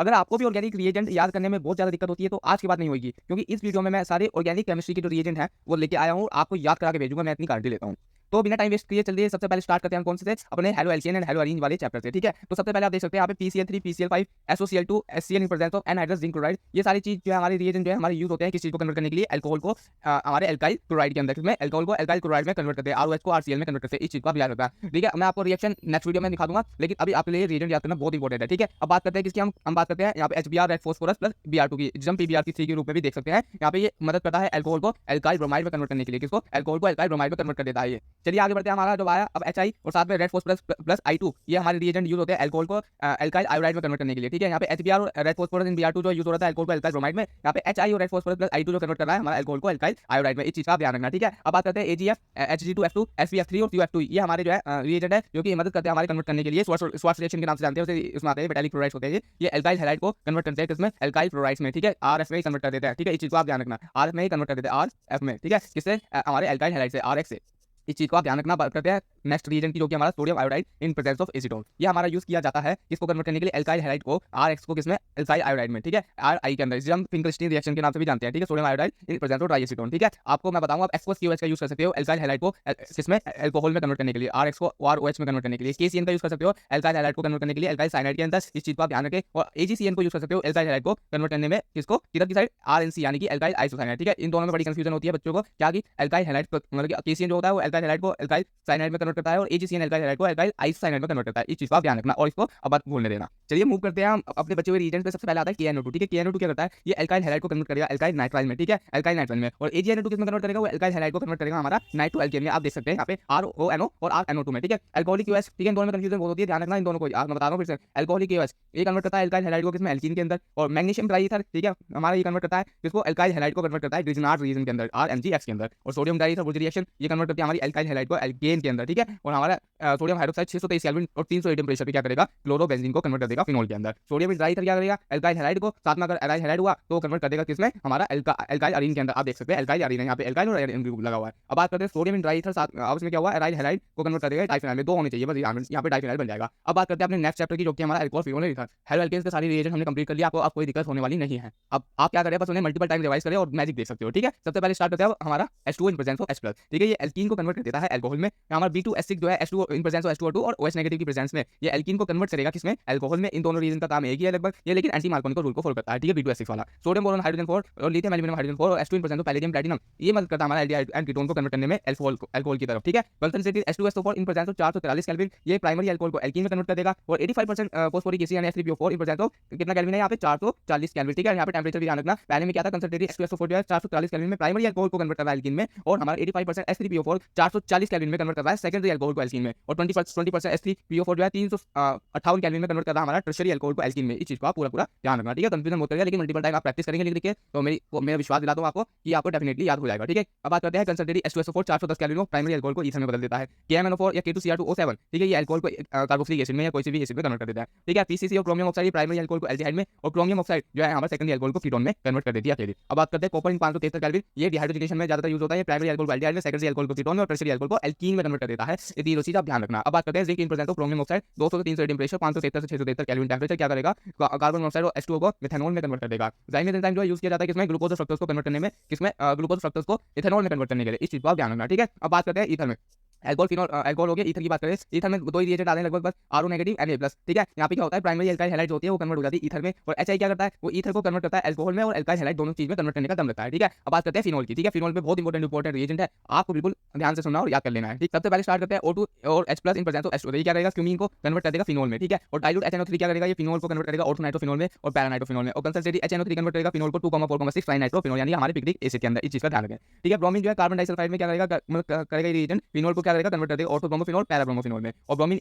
अगर आपको भी ऑर्गेनिक रिएजेंट याद करने में बहुत ज़्यादा दिक्कत होती है तो आज की बात नहीं होगी, क्योंकि इस वीडियो में मैं सारे ऑर्गेनिक केमिस्ट्री के जो रिएजेंट हैं वो लेके आया हूँ, आपको याद करा के भेजूंगा। मैं इतनी गारंटी लेता हूँ। तो बिना टाइम वेस्ट किए चलिए सबसे पहले स्टार्ट करते हैं हम कौन से थे अपने halo alkane and hello Areen वाले चैप्टर से। ठीक है, तो सबसे पहले आप देख सकते हैं यहाँ पे PCl3 PCl5 SOCl2 HCl in presence of anhydrous zinc chloride. ये सारी चीज जो है हमारे रिएजेंट जो है हमारे यूज होते हैं किस चीज को कन्वर्ट करने के लिए, अल्कोहल को हमारे एल्काइल क्लोराइड के अंदर, इसमें अल्कोहल को एल्काइल क्लोराइड में कन्वर्ट करते हैं, ROH को RCl में कन्वर्ट करते हैं। इस चीज का भी याद रखना है। ठीक है, मैं आपको रिएक्शन नेक्स्ट वीडियो में दिखा दूंगा, लेकिन अभी आपके लिए रिएजेंट याद करना बहुत इंपॉर्टेंट है। ठीक है, अब बात करते हैं किसकी, हम बात करते हैं यहाँ पे HBr red phosphorus plus Br2 की, जिसे हम PBr3 के रूप में भी देख सकते हैं। यहाँ पे ये मदद करता है अल्कोहल को एल्काइल ब्रोमाइड में कन्वर्ट करने के लिए, किसको, अल्कोहल को एल्काइल ब्रोमाइड में कन्वर्ट कर देता है ये। चलिए आगे बढ़ते हैं, हमारा जो आया अब HI और साथ में रेड फास्फोरस प्लस I2, ये हमारे रिएजेंट यूज होते हैं अल्कोहल को एल्काइल आयोडाइड में कन्वर्ट करने के लिए। ठीक है, यहाँ पे HBr और रेड फास्फोरस इन Br2 जो यूज हो रहा है अल्कोहल को एल्काइल ब्रोमाइड में, यहाँ पे HI और रेड फास्फोरस प्लस I2 जो कन्वर्ट कर रहा है हमारा अल्कोहल को एल्काइल आयोडाइड में। इस चीज का ध्यान रखना। ठीक है, अब बात करते हैं AgF Hg2F2 SvF3 और COF2, ये हमारे जो है रिएजेंट है जो कि मदद करते हैं हमारे कन्वर्ट करने के लिए। स्वार्ट्ज रिएक्शन के नाम से जानते हैं उसे, उसमें आते हैं मेटालिक क्लोराइड्स होते हैं, ये एल्काइल हैलाइड को कन्वर्ट करते हैं किसमें, एल्काइल क्लोराइड्स में। ठीक है, RF में ही कन्वर्ट कर देते हैं। ठीक है, इस चीज को आप ध्यान रखना, RF में ही कन्वर्ट कर देते हैं, RF में। ठीक है, किससे, हमारे एल्काइल हैलाइड से, RX से। इस चीज को आप ध्यान रखना। बात करते हैं नेक्स्ट रिएजेंट की जो कि हमारा sodium iodide in presence of acetone, ये हमारा यूज किया जाता है इसको कन्वर्ट करने के लिए एल्काइल हैलाइड को RX को किसमें, एल्काइल आयोडाइड में। ठीक है, RI के अंदर, इसे हम फिंकलस्टीन रिएक्शन के नाम से भी जानते हैं। ठीक है, sodium iodide in presence of triacetone. ठीक है, आपको मैं बताऊंगा, आप एक्वस QH का यूज कर सकते हो एल्काइल हैलाइड को किसमें, अल्कोहल में कन्वर्ट करने के लिए, RX को ROH में कन्वर्ट करने के लिए। KCN का यूज कर सकते हो एल्काइल हैलाइड को कन्वर्ट करने के लिए एल्काइल साइनाइड के अंदर, इस चीज को आप ध्यान रखें। और AgCN को यूज कर सकते हो एल्काइल हैलाइड को कन्वर्ट करने में, किसको, किधर की साइड, RNC यानी कि एल्काइल आइसोसाइनाइड। ठीक है, इन दोनों में बड़ी कंफ्यूजन होती है बच्चों को, क्या कि एल्काइल हैलाइड मतलब KCN जो होता है वो एल्काइल हैलाइड को एल्काइल साइनाइड में कन्वर्ट करता है और AgCN एल्काइल हैलाइड को एल्काइल आइसोसाइनाइड में कन्वर्ट करता है। इस चीज को आप ध्यान रखना और इसको अब बात भूलने देना। चलिए मूव करते हैं हम अपने बचे हुए रिएजेंट पे। सबसे पहले आता है KNO2। ठीक है, KNO2 क्या करता है, ये एल्काइल हैलाइड को कन्वर्ट करेगा एल्काइल नाइट्राइल में। ठीक है, एल्काइल नाइट्राइल में। और AgNO2 किसमें कन्वर्ट करेगा, वो एल्काइल हैलाइड को कन्वर्ट करेगा हमारा नाइट्रो एल्केन में। आप देख सकते हैं यहाँ पे RONO और RNO2 में। ठीक है, अल्कोहलिक QH। ठीक है, इन दोनों में कंफ्यूजन बहुत होती है, ध्यान रखना इन दोनों को। मैं बता रहा हूं फिर से, अल्कोहलिक QH ये कन्वर्ट करता है एल्काइल हैलाइड को किसमें, एल्कीन के अंदर। और मैग्नीशियम ट्राईईथर, ठीक है, हमारा ये कन्वर्ट करता है किसको, एल्काइल हैलाइड को कन्वर्ट करता है ग्रिजनार्ड रीजन के अंदर, RMgX के अंदर। और सोडियम डाईईथर वुड रिएक्शन ये कन्वर्ट करती है हमारी एल्काइल हैलाइड को एल्केन के अंदर। ठीक है, और हमारा सोडियम हाइड्रोक्साइड 623 केल्विन और 300 एटीएम प्रेशर पे क्या करेगा, क्लोरोबेंजीन को कन्वर्ट कर देगा फिनोल के अंदर। सोडियम डाईईथर क्या करेगा, एल्काइल हैलाइड को, साथ में अगर एराइल हैलाइड हुआ तो कन्वर्ट कर देगा किसमें, हमारा एल्काइल अरीन के अंदर। आप देख सकते हैं एल्काइल अरीन है, यहाँ पे एल्काइल और अरीन ग्रुप लगा हुआ है। अब बात करते हैं सोडियम डाईईथर, साथ आपस में क्या हुआ, एराइल हैलाइड को कन्वर्ट कर देगा डाइफिनाइल में, दो होने चाहिए बस, यहाँ पे डाइफिनाइल बन जाएगा। अब बात करते हैं अपने नेक्स्ट चैप्टर की जो कि हमारा alcohol phenol ether. Haloalkanes के सारी रिएक्शन हमने कंप्लीट कर लिया, आपको अब कोई दिक्कत होने वाली नहीं है। अब आप क्या करें, बस उन्हें मल्टीपल टाइम रिवाइज करें और मैजिक देख सकते हो। ठीक है, सबसे पहले स्टार्ट करते हैं हमारा H2 in presence of H+। ठीक है, ये एल्कीन को कन्वर्ट कर देता है अल्कोहल में। हमारा B2H6 जो है H2 in presence of H2O2 और OH नेगेटिव की प्रेजेंस में ये एल्कीन को कन्वर्ट करेगा किसमें, अल्कोहल में। इन दोनों रीजन का काम एक ही है लगभग ये, लेकिन एंटी मार्कोनी रूल को फॉलो करता है। ठीक है, B2H6 वाला। सोडियम बोरोन हाइड्रोजन 4 और लिथियम एल्यूमिनियम हाइड्रोजन 4 और H2 in presence of palladium platinum, ये मदद करता है हमारा एल्डिहाइड एंड कीटोन को कन्वर्ट करने में अल्कोहल की तरफ। ठीक है, concentrated H2SO4 in presence of 443 kelvin, ये प्राइमरी अल्कोहल को एल्कीन में कन्वर्ट कर देगा। और 85% फॉस्फोरिक एसिड यानी H3PO4 इन प्रेजेंस ऑफ कितना केल्विन है, यहाँ पे 440 केल्विन। ठीक है, यहाँ पे टेंपरेचर भी ध्यान रखना। पहले में क्या था, कंसंट्रेटेड H2SO4 जो है 443 केल्विन में प्राइमरी अल्कोहल को कन्वर्ट कर रहा है एल्कीन में, और हमारा 85% H3PO4 440 केल्विन में कन्वर्ट कर रहा है सेकेंडरी अल्कोहल को एल्कीन में। और 20% H3PO4 जो है 358 केल्विन में कन्वर्ट कर रहा है हमारा टर्शियरी अल्कोहल को एल्कीन में। इस चीज को आप पूरा ध्यान रखना। ठीक है, कंफ्यूजन मत करिएगा, लेकिन मल्टीपल टाइम आप प्रैक्टिस करेंगे लिख लिख के तो मेरा विश्वास दिलाता हूं आपको कि आपको डेफिनेटली याद हो जाएगा। ठीक है, अब बात करते हैं कंसंट्रेटेड H2SO4 410 केल्विन को प्राइमरी अल्कोहल को ईथर में बदल देता है। KMnO4 या K2Cr2O7, ठीक है, ये अल्कोहल को कार्बोक्सिलिक एसिड में या कोई सी भी एसिड में कन्वर्ट कर देता है। ठीक है, PCC और क्रोमियम ऑक्साइड प्राइमरी अल्कोहल को एल्डिहाइड में, और क्रोमियम ऑक्साइड जो है हमारा सेकेंडरी अल्कोहल को कीटोन में कन्वर्ट कर देती है अकेले। अब बात करते हैं कॉपर इन 573 केल्विन, ये डिहाइड्रोजनेशन में ज्यादातर यूज होता है। प्राइमरी अल्कोहल को एल्डिहाइड में, सेकेंडरी अल्कोहल को कीटोन में और टर्शियरी अल्कोहल को एल्कीन में कन्वर्ट कर देता है। ये तीनों चीज आप ध्यान रखना। अब बात करते हैं zinc in presence of chromium oxide 200 से 300 एटीएम प्रेशर, 573 से 673 केल्विन टेंपरेचर क्या करेगा, कार्बन मोनोऑक्साइड और H2O को मिथेनॉल में कन्वर्ट कर देगा। जाइमेज एंजाइम जो यूज किया जाता है किसमें, ग्लूकोज और फ्रक्टोज को कन्वर्ट करने में, किसमें, ग्लूकोज और फ्रक्टोज को इथेनॉल में कन्वर्ट करने के लिए। इस चीज को आप ध्यान रखना। ठीक है, अब बात करते हैं ईथर में। अल्कोहल फिनोल अल्कोहल हो गया, ईथर की बात करें, ईथर में दो ही रिएजेंट आते हैं लगभग बस, RO नेगेटिव Na+। ठीक है, यहाँ पे क्या होता है, प्राइमरी अल्काइल हैलाइड होती है वो कन्वर्ट हो जाती है ईथर में, और HI क्या करता है, वो ईथर को कन्वर्ट करता है अल्कोहल में और अल्काइल हैलाइड दोनों चीज में कन्वर्ट करने का दम रखता है। ठीक है, अब बात करते हैं फिनोल की। ठीक है, फिनोल पे बहुत इंपॉर्टेंट रिएजेंट है, आपको बिल्कुल ध्यान से सुनना और याद कर लेना है। ठीक, सबसे पहले स्टार्ट करते हैं O2 और H+ in presence of H2, ये क्या करेगा, क्यूमीन को कन्वर्ट कर देगा फिनोल में। ठीक है, और डाइल्यूट HNO3 क्या करेगा, ये फिनोल को कन्वर्ट करेगा ऑर्थोनाइट्रोफिनोल में और पैरानाइट्रोफिनोल में, और कंसंट्रेटेड HNO3 कन्वर्ट करेगा फिनोल को 2,4,6 ट्राइनाइट्रोफिनोल यानी हमारे पिक्रिक एसिड के अंदर। इस चीज का ध्यान रखें। ठीक है, ब्रोमीन जो है कार्बन डाइसल्फाइड में क्या करेगा ये रिएजेंट, फिनोल को क्या करेगा, कन्वर्ट कर देगा ऑर्थोब्रोमोफिनोल पैराब्रोमोफिनोल में। और bromine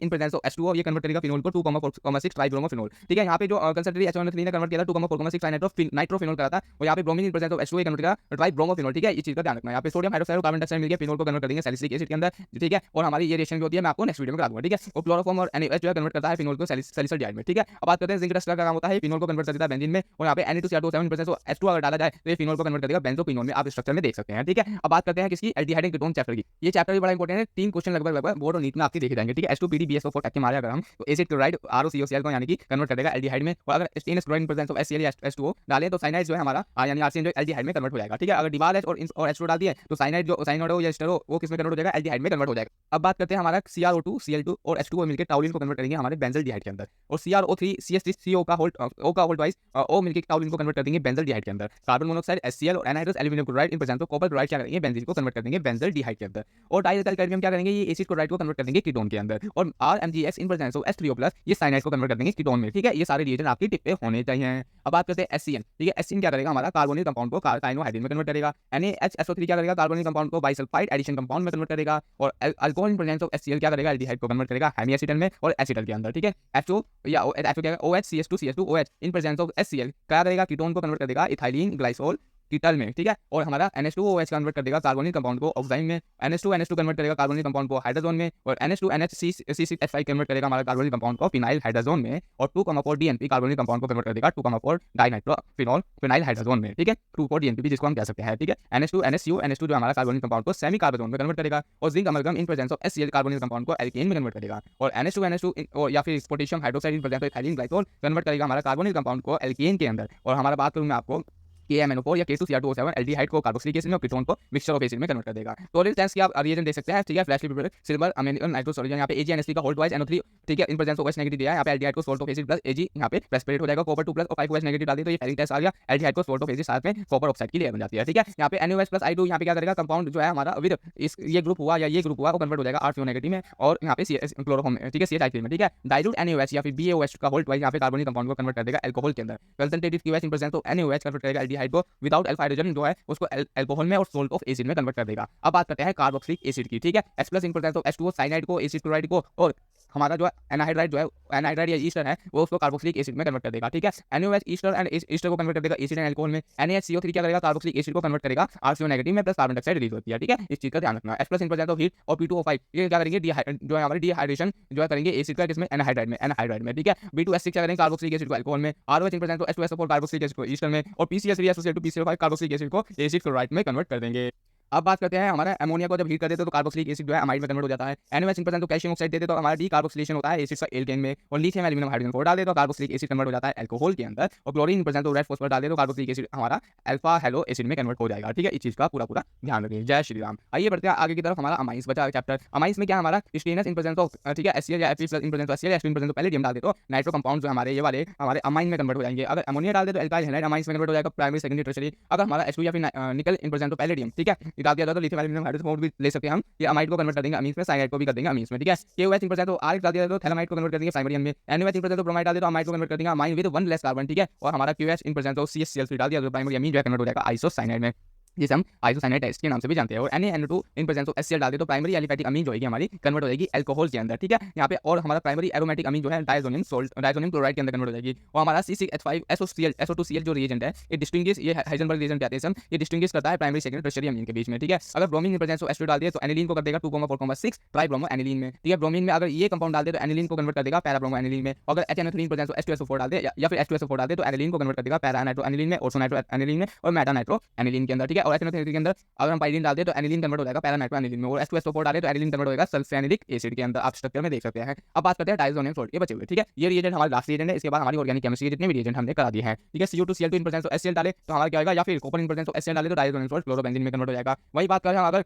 in presence of H2O ये कन्वर्ट करेगा फिनोल को 2,4,6 ट्राइब्रोमोफिनोल। ठीक है, यहाँ पे जो कंसंट्रेटेड HNO3 ने कन्वर्ट किया था 2,4,6 नाइट्रोफिनोल करा था, और यहाँ पे bromine in presence of H2O ये कन्वर्ट करेगा ट्राइब्रोमोफिनोल। ठीक है, इस चीज का ध्यान रखना। यहाँ पे सोडियम हाइड्रोक्साइड और कार्बन डाइऑक्साइड मिलकर फिनोल को कन्वर्ट कर देंगे सैलिसिलिक एसिड के अंदर। ठीक है, और हमारी ये रिएक्शन जो होती है मैं आपको नेक्स्ट वीडियो में करा दूंगा। ठीक है, और क्लोरोफॉर्म और NaOH जो है कन्वर्ट करता है फिनोल को सैलिसल्डिहाइड में। ठीक है, अब बात करते हैं जिंक डस्ट का काम होता है फिनोल को कन्वर्ट कर देता है बेंजीन में, और यहाँ पे Na2Cr2O7 in presence of H2 अगर डाला जाए तो ये फिनोल को कन्वर्ट कर देगा बेंजोक्विनोल में। आप स्ट्रक्चर में देख सकते हैं। ठीक है, अब बात करते हैं किसकी, एल्डिहाइड एंड कीटोन चैप्टर की। ये चैप्टर भी बड़ा इंपॉर्टेंट है, 3 क्वेश्चन लगभग बोर्ड और नीट में आपके देखे जाएंगे, ठीक है। H2PDBSO4 टैग के मारे अगर हम तो एसिड क्लोराइड ROCOCl को यानी कि कन्वर्ट कर देगा एल्डिहाइड में, और अगर stainless chloride in presence of HCl या H2O डालें तो साइनाइड जो है हमारा यानी आरसीएन जो एल्डिहाइड में कन्वर्ट हो जाएगा, ठीक है। अगर डिवाल H और H2 डाल दिए तो साइनाइड जो साइनाइड हो या एस्टर हो वो किसमें कन्वर्ट हो जाएगा, एल्डिहाइड में कन्वर्ट हो जाएगा। अब बात करते हैं हमारा CrO2 Cl2 और H2O मिलकर टाउलिन को कन्वर्ट करेंगे हमारे बेंजल्डिहाइड के अंदर, और CrO3 CH3CO का होल्ड वाइज O मिलकर टाउलिन को कन्वर्ट कर देंगे बेंजल्डिहाइड के अंदर। कार्बन मोनोऑक्साइड HCl और anhydrous aluminium chloride in presence of copper chloride क्या करेंगे, बेंजीन को कन्वर्ट कर देंगे बेंजल्डिहाइड के अंदर। और डाइएथाइल कैडमियम क्या करेंगे, ये एसिड क्लोराइड को कन्वर्ट कर देंगे कीटोन के अंदर, और RMgX in presence of H3O+ ये साइनाइड को कन्वर्ट कर देंगे कीटोन में, ठीक है। ये सारे रिएजेंट आपकी टिप पे होने चाहिए। अब बात करते हैं HCN, ठीक है। HCN क्या करेगा, हमारा कार्बोनिल कंपाउंड को साइनोहाइड्रिन में कन्वर्ट करेगा। NaHSO3 क्या करेगा, कार्बोनिल कंपाउंड को बाइसल्फाइड एडिशन कंपाउंड में कन्वर्ट करेगा। और alcohol in presence of HCl क्या करेगा, एल्डिहाइड को कन्वर्ट करेगा हेमीएसिटल में और एसिटल के अंदर, ठीक है। H2 या H2 क्या OH in presence of HCl क्या करेगा, कीटोन को कन्वर्ट कर देगा इथाइलिन ग्लाइसोल कीटल में, ठीक है। और हमारा NH2OH कन्वर्ट कर देगा कार्बोनिल कंपाउंड को ऑक्साइन में, NH2 कन्वर्ट करेगा कार्बोनिल कंपाउंड को हाइड्रोजन में, और NH2NHC6H5 कन्वर्ट करेगा हमारा कार्बोनिल कंपाउंड को फिनाइल हाइड्रोजन में, और 2,4 DNP कार्बोनिल कंपाउंड को कन्वर्ट कर देगा 2,4 डाइनाइट्रोफिनॉल फिनाइल हाइड्रोजन में, ठीक है। 2,4 DNP जिसको हम कह सकते हैं, ठीक है। NH2 जो हमारा कार्बोनिल कंपाउंड को सेमी कार्बोन में कन्वर्ट करेगा, और zinc amalgam in presence of HCl carbonyl compound को एल्केन में कन्वर्ट करेगा, और NH2 या फिर potassium hydroxide in presence of ethylene glycol convert करेगा हमारा कार्बोनिल कंपाउंड को एल्केन के अंदर। और हमारा बात करूं मैं आपको KMNO4 या K2Cr2O7 एल्डिहाइड को कार्बोक्सिलिक एसिड में और कीटोन को मिक्सचर ऑफ एसिड में कन्वर्ट कर देगा। तो रेजिस्टेंस की आप रिएजेंट देख सकते हैं, ठीक है। फ्लैश लिपिड सिल्वर अमोनियम नाइट्रोसोल्यूशन यहाँ पे AgNH3 का होल्ड वाइज NO3, ठीक है, इन प्रेजेंस ऑफ OH नेगेटिव दिया है। यहाँ पे एल्डिहाइड को salt of acid plus Ag यहाँ पे प्रेसिपिटेट हो जाएगा, कॉपर 2+ और 5OH नेगेटिव डाल दी तो ये फेरिक टेस्ट आ गया। एल्डिहाइड को सोल्ट ऑफ एसिड साथ में कॉपर ऑक्साइड की लेयर बन जाती है, ठीक है। यहाँ पे NaOH+I2 यहाँ पे क्या करेगा, कंपाउंड जो है हमारा विद इस ये ग्रुप हुआ या ये ग्रुप हुआ वो कन्वर्ट हो जाएगा R CO नेगेटिव में, और यहाँ पे क्लोरोफॉर्म में, ठीक है, CH3 में, ठीक है। डाइल्यूट NaOH या फिर BaOH का होल्ड वाइज यहाँ पे कार्बोनिल कंपाउंड को कन्वर्ट कर देगा अल्कोहल के अंदर। Concentrated QH in presence of NaOH convert करेगा एल्डिहाइड को विदाउट अल्फा हाइड्रोजन जो है उसको अल्कोहल में और सोल्ट ऑफ एसिड में कन्वर्ट कर देगा। अब बात करते हैं कार्बोक्सिलिक एसिड की, ठीक है। H+ in presence of H2O cyanide को एसिड क्लोराइड को, और हमारा जो एनहाइड्राइड जो है एनहाइड्राइड या ईस्टर है वो उसको कार्बोक्सिलिक एसिड में कन्वर्ट कर देगा, ठीक है। NaOH ईस्टर एंड ईस्टर को कन्वर्ट कर देगा एसिड एंड अल्कोहल में। NaHCO3 क्या करेगा, कार्बोक्सिलिक एसिड को कन्वर्ट करेगा RCO नेगेटिव में प्लस कार्बन डाइऑक्साइड रिलीज होती है, ठीक है। इस चीज का ध्यान रखना। H+ in presence of heat और P2O5 ये क्या करेंगे, जो है हमारी डिहाइड्रेशन जो है करेंगे एसिड का किसमें, एनहाइड्राइड में, ठीक है। B2S6 क्या करेंगे, कार्बोक्सिलिक एसिड को अल्कोहल में। ROH in presence of H2SO4 carboxylic acid को ईस्टर में, और PCl3 associated to PCl5 carboxylic acid को एसिड क्लोराइड में कन्वर्ट कर देंगे। अब बात करते हैं हमारा अमोनिया को जब हीट कर देते तो कार्बोक्सिलिक एसिड जो है अमाइड में कन्वर्ट हो जाता है। NaOH in presence of calcium oxide देते तो हमारा डीकार्बोक्सिलेशन होता है एसिड का एल्केन में, और लिथियम एल्यूमिनियम हाइड्रोजन 4 डाल दे तो कार्बोक्सिलिक एसिड कन्वर्ट हो जाता है अल्कोहल के अंदर, और chlorine in presence of red phosphate डाल दे तो कार्बोक्सिलिक एसिड हमारा अल्फा हेलो एसिड में कन्वर्ट हो जाएगा, ठीक है। इस चीज का पूरा ध्यान रखिए। जय श्री राम। आइए बढ़ते हैं आगे की तरफ। हमारा अमाइंस बचा चैप्टर। अमाइंस में क्या हमारा स्टेनस इन प्रेजेंस ऑफ, ठीक है, HCl या Fe+ in presence of HCl या इन प्रेजेंस ऑफ पैलेडियम डाल दे तो नाइट्रो कंपाउंड जो हमारे ये वाले हमारे अमाइन में कन्वर्ट हो जाएंगे। अगर अमोनिया डाल दे तो एल्काइल हैलाइड अमाइंस में कन्वर्ट हो जाएगा, प्राइमरी सेकेंडरी टर्शियरी। अगर हमारा H2 या फिर निकल इन प्रेजेंस ऑफ पैलेडियम, ठीक है, ये डाल दिया जाता तो लिथियम एल्यूमिनियम हाइड्रोजन भी ले सकते हैं हम, ये अमाइड को कन्वर्ट कर देंगे अमीन्स में, साइनाइड को भी कर देंगे अमीन्स में, ठीक है। KOH in presence of R डाल दिया तो थैलामाइड को कन्वर्ट कर देंगे प्राइमरी में। NaOH in presence of bromide डाल दे तो अमाइड को कन्वर्ट कर देंगे अमाइन विद 1 लेस कार्बन, ठीक है। और हमारा QH in presence of CHCl3 डाल दिया तो प्राइमरी अमीन जो है कन्वर्ट हो जाएगा आइसोसाइनाइड में, जिसे हम आइसोसाइनाइड टेस्ट के नाम से भी जानते हैं। और NaNO2 in presence of HCl डाल दे तो प्राइमरी एलिफेटिक अमीन जो है हमारी कन्वर्ट हो जाएगी अल्कोहल के अंदर, ठीक है। यहाँ पे और हमारा प्राइमरी एरोमेटिक अमीन जो है डायजोनियम क्लोराइड के अंदर कन्वर्ट हो जाएगी। और हमारा C6H5SO2Cl जो रिएजेंट है ये डिस्टिंग्विश, ये हाइजेनबर्ग रिएजेंट कहते हैं हम, ये डिस्टिंग्विश करता है प्राइमरी सेकेंडरी टर्शियरी अमीन के बीच में, ठीक है। अगर bromine in presence of H2 डाल दिया तो एनिलीन को कर देगा 2,4,6 ट्राइब्रोमो एनिलीन में, ठीक है। ब्रोमीन में अगर ये कंपाउंड डाल दे तो एनिलीन को कन्वर्ट कर देगा पैराब्रोमो एनिलीन में। अगर HNO3 in presence of H2SO4 डाल दे या फिर H2SO4 डाल दे तो एनिलीन को कन्वर्ट कर देगा पैरा नाइट्रो एनिलीन में, ऑर्सो नाइट्रो एनिलीन में, और मेटा नाइट्रो एनिलीन के अंदर, ठीक है। और HNO3 के अंदर अगर हम पाइरीन डाल दे तो एनिलीन कन्वर्ट हो जाएगा पैरा नाइट्रो एनिलीन में, और H2SO4 डाले तो एनिलीन कन्वर्ट होगा सल्फ्यूरिक एसिड के अंदर, आप स्ट्रक्चर में देख सकते हैं। अब बात करते हैं डायजोनियम सॉल्ट, ये बचे हुए, ठीक है। ये रिएजेंट हमारा लास्ट रिएजेंट है। इसके बाद हमारी ऑर्गेनिक केमिस्ट्री के जितने भी रिएजेंट हमने करा दिए हैं, ठीक है। Cu2Cl2 in presence of HCl डाले तो हमारा क्या होगा, या फिर copper in presence of HCl डाले तो डायजोनियम सॉल्ट क्लोरोबेंजीन में कन्वर्ट हो जाएगा। वही बात करें हम अगर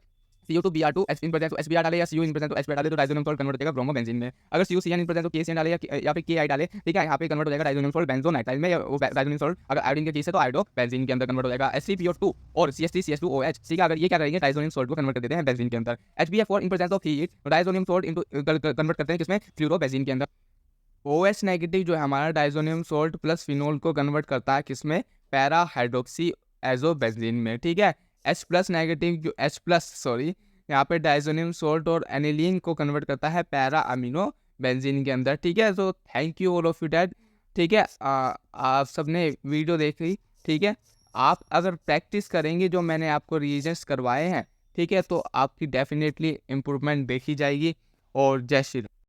Cu2Br2 in presence of HBr डाले या Cu in presence of HBr डाले तो डायजोनियम सॉल्ट कन्वर्ट हो जाएगा ब्रोमोबेंजीन में। अगर CuCN in presence of KCN डाले या फिर Ki डाले, ठीक है, यहाँ पे कन्वर्ट हो जाएगा डायजोनियम सॉल्ट बेंजोनाइट्राइल में, या वो डायजोनियम सॉल्ट अगर आयोडीन के केस है तो आयोडो बेंजीन के अंदर कन्वर्ट हो जाएगा। H3PO2 और CH3CH2OH, ठीक है, अगर ये क्या करेंगे डायजोनियम सॉल्ट को कन्वर्ट कर देते हैं बेंजीन के अंदर। HBF4 in presence of heat diazonium salt into convert करते हैं किसमें, फ्लोरोबेंजीन के अंदर। OH नेगेटिव जो है हमारा डायजोनियम सॉल्ट प्लस फिनोल को कन्वर्ट करता है किसमें, पैरा हाइड्रोक्सी एजोबेंजीन में, ठीक है। H+ नेगेटिव जो यहाँ पे डायजोनियम सॉल्ट और एनिलीन को कन्वर्ट करता है पैरा अमीनो बेंजीन के अंदर, ठीक है। So thank you all of you dad, ठीक है। आप सबने वीडियो देखी, ठीक है। आप अगर प्रैक्टिस करेंगे जो मैंने आपको रिएजेंट्स करवाए हैं, ठीक है, तो आपकी डेफिनेटली इम्प्रूवमेंट देखी जाएगी। और जय श्री राम।